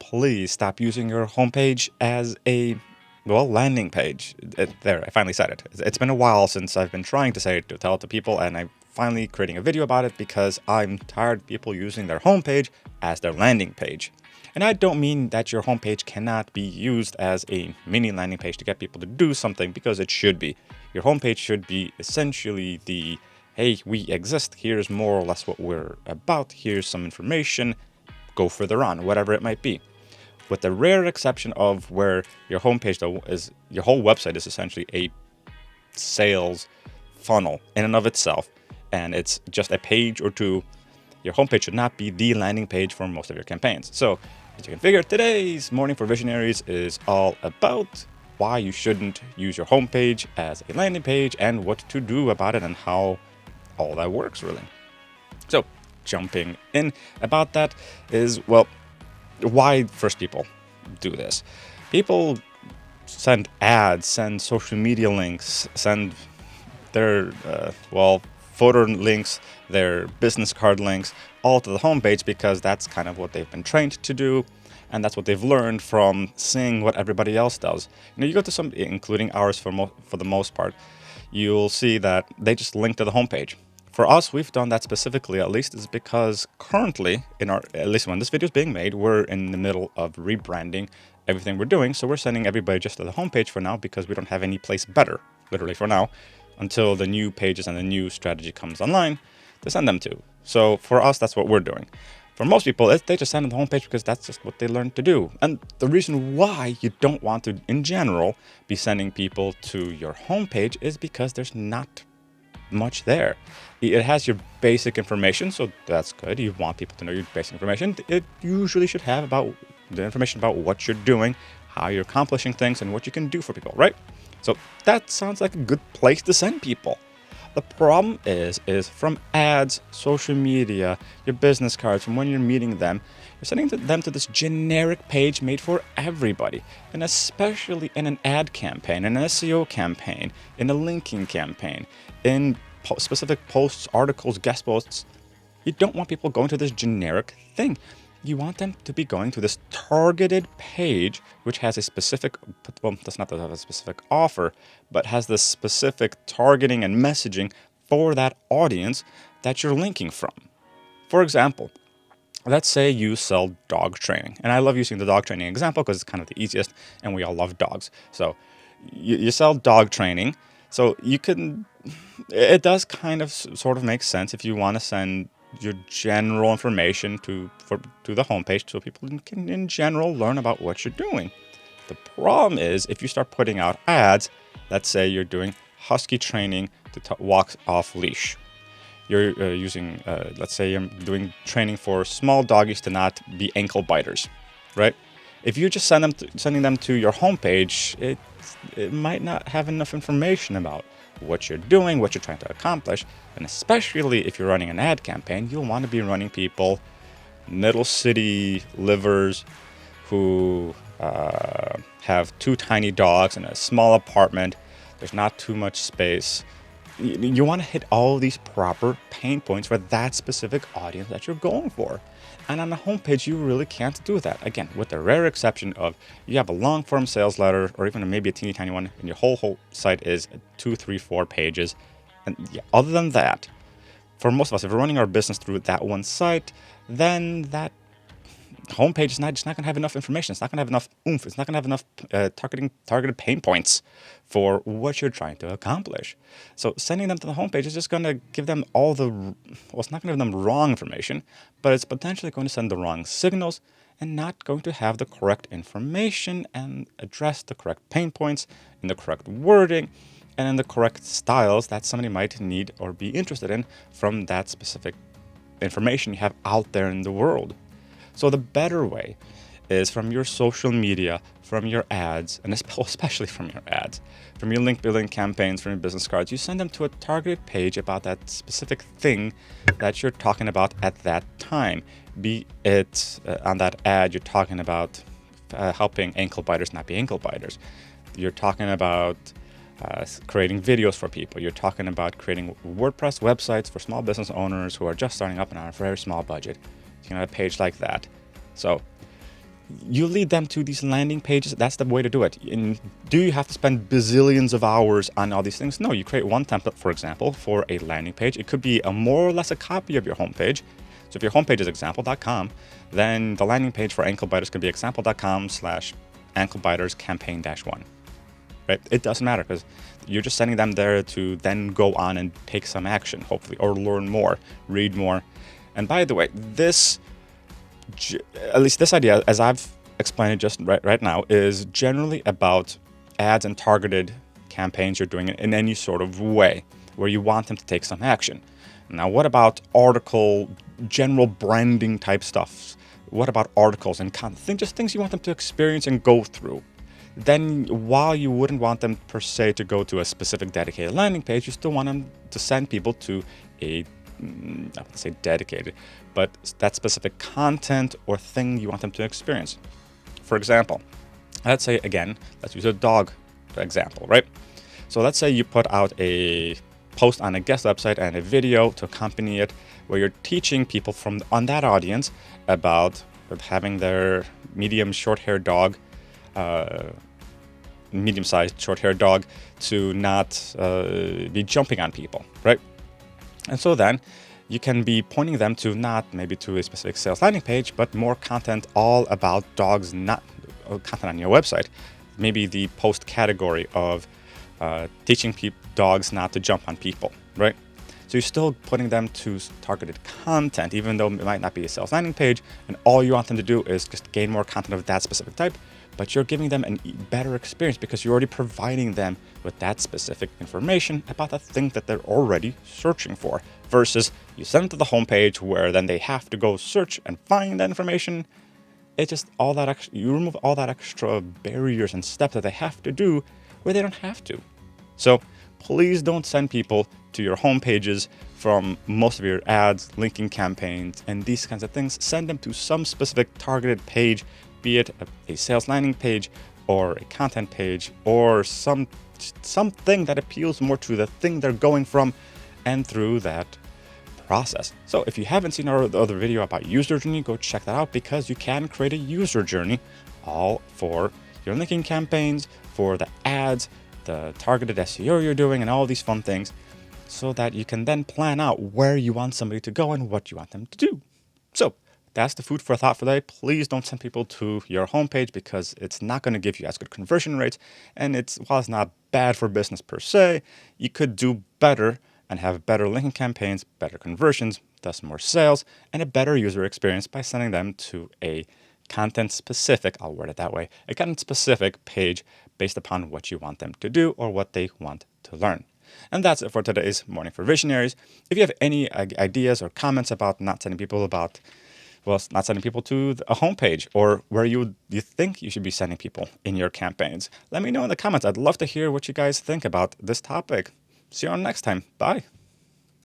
please stop using your homepage as a landing page. There, I finally said it. It's been a while since I've been trying to say it, to tell it to people, and I'm finally creating a video about it because I'm tired of people using their homepage as their landing page. And I don't mean that your homepage cannot be used as a mini landing page to get people to do something, because it should be. Your homepage should be essentially the, hey, we exist, here's more or less what we're about, here's some information, go further on, whatever it might be. With the rare exception of where your homepage, though, is your whole website is essentially a sales funnel in and of itself, and it's just a page or two, your homepage should not be the landing page for most of your campaigns. So, as you can figure, today's Morning for Visionaries is all about why you shouldn't use your homepage as a landing page and what to do about it and how all that works, really. So, jumping in about that is, well, why first people do this. People send ads, send social media links, send their, photo links, their business card links, all to the homepage because that's kind of what they've been trained to do, and that's what they've learned from seeing what everybody else does. You go to some, including ours for the most part, you'll see that they just link to the homepage. For us, we've done that specifically, at least, is because currently, at least when this video is being made, we're in the middle of rebranding everything we're doing. So we're sending everybody just to the homepage for now because we don't have any place better, literally for now, until the new pages and the new strategy comes online to send them to. So for us, that's what we're doing. For most people, they just send them to the homepage because that's just what they learned to do. And the reason why you don't want to, in general, be sending people to your homepage is because there's not much there. It has your basic information, so that's good. You want people to know your basic information. It usually should have about the information about what you're doing, how you're accomplishing things, and what you can do for people, right? So that sounds like a good place to send people. The problem is from ads, social media, your business cards, from when you're meeting them, you're sending them to this generic page made for everybody. And especially in an ad campaign, an SEO campaign, in a linking campaign, in specific posts, articles, guest posts, you don't want people going to this generic thing. You want them to be going to this targeted page, which has a specific, well, does not have a specific offer, but has this specific targeting and messaging for that audience that you're linking from. For example, let's say you sell dog training. And I love using the dog training example because it's kind of the easiest and we all love dogs. So you sell dog training. So it does kind of sort of make sense if you want to send your general information to the homepage so people can in general learn about what you're doing. The problem is if you start putting out ads, let's say you're doing husky training to walk off leash. You're using, let's say you're doing training for small doggies to not be ankle biters, right? If you just sending them to your homepage, it might not have enough information about what you're doing, what you're trying to accomplish, and especially if you're running an ad campaign, you'll want to be running people, middle city livers who have two tiny dogs in a small apartment. There's not too much space. You want to hit all of these proper pain points for that specific audience that you're going for. And on the homepage, you really can't do that. Again, with the rare exception of you have a long form sales letter or even maybe a teeny tiny one, and your whole site is 2, 3, 4 pages. And yeah, other than that, for most of us, if we're running our business through that one site, then that homepage is just not going to have enough information. It's not going to have enough oomph. It's not going to have enough targeted pain points for what you're trying to accomplish. So sending them to the homepage is just going to give them it's not going to give them wrong information, but it's potentially going to send the wrong signals and not going to have the correct information and address the correct pain points in the correct wording and in the correct styles that somebody might need or be interested in from that specific information you have out there in the world. So the better way is from your social media, from your ads, and especially from your ads, from your link building campaigns, from your business cards, you send them to a targeted page about that specific thing that you're talking about at that time. Be it on that ad, you're talking about helping ankle biters not be ankle biters. You're talking about creating videos for people. You're talking about creating WordPress websites for small business owners who are just starting up and on a very small budget. You can have a page like that. So you lead them to these landing pages. That's the way to do it. And do you have to spend bazillions of hours on all these things? No, you create one template, for example, for a landing page. It could be a more or less a copy of your homepage. So if your homepage is example.com, then the landing page for ankle biters could be example.com/ankleBitersCampaign-1. Right? It doesn't matter because you're just sending them there to then go on and take some action, hopefully, or learn more, read more. And by the way, at least this idea, as I've explained it just right now, is generally about ads and targeted campaigns you're doing in any sort of way where you want them to take some action. Now, what about general branding type stuff? What about articles and content? Just things you want them to experience and go through. Then, while you wouldn't want them per se to go to a specific dedicated landing page, you still want them to send people to I would say dedicated, but that specific content or thing you want them to experience. For example, let's say, again, let's use a dog example, right? So let's say you put out a post on a guest website and a video to accompany it where you're teaching people on that audience about having their medium-sized short-haired dog to not be jumping on people, right? And so then you can be pointing them to not maybe to a specific sales landing page, but more content all about dogs, not content on your website. Maybe the post category of teaching dogs not to jump on people, right? So you're still putting them to targeted content, even though it might not be a sales landing page, and all you want them to do is just gain more content of that specific type, but you're giving them a better experience because you're already providing them with that specific information about the thing that they're already searching for, versus you send them to the homepage where then they have to go search and find that information. It's just you remove all that extra barriers and steps that they have to do where they don't have to. So please don't send people to your home pages from most of your ads, linking campaigns, and these kinds of things. Send them to some specific targeted page, be it a sales landing page or a content page or something that appeals more to the thing they're going from and through that process. So if you haven't seen our other video about user journey, go check that out because you can create a user journey all for your linking campaigns, for the ads, the targeted SEO you're doing, and all these fun things, so that you can then plan out where you want somebody to go and what you want them to do. So that's the food for thought for today. Please don't send people to your homepage because it's not going to give you as good conversion rates. And while it's not bad for business per se, you could do better and have better linking campaigns, better conversions, thus more sales, and a better user experience by sending them to a content-specific, I'll word it that way, a content-specific page based upon what you want them to do or what they want to learn. And that's it for today's Morning for Visionaries. If you have any ideas or comments about not sending people to a homepage or where you think you should be sending people in your campaigns, let me know in the comments. I'd love to hear what you guys think about this topic. See you on next time. Bye.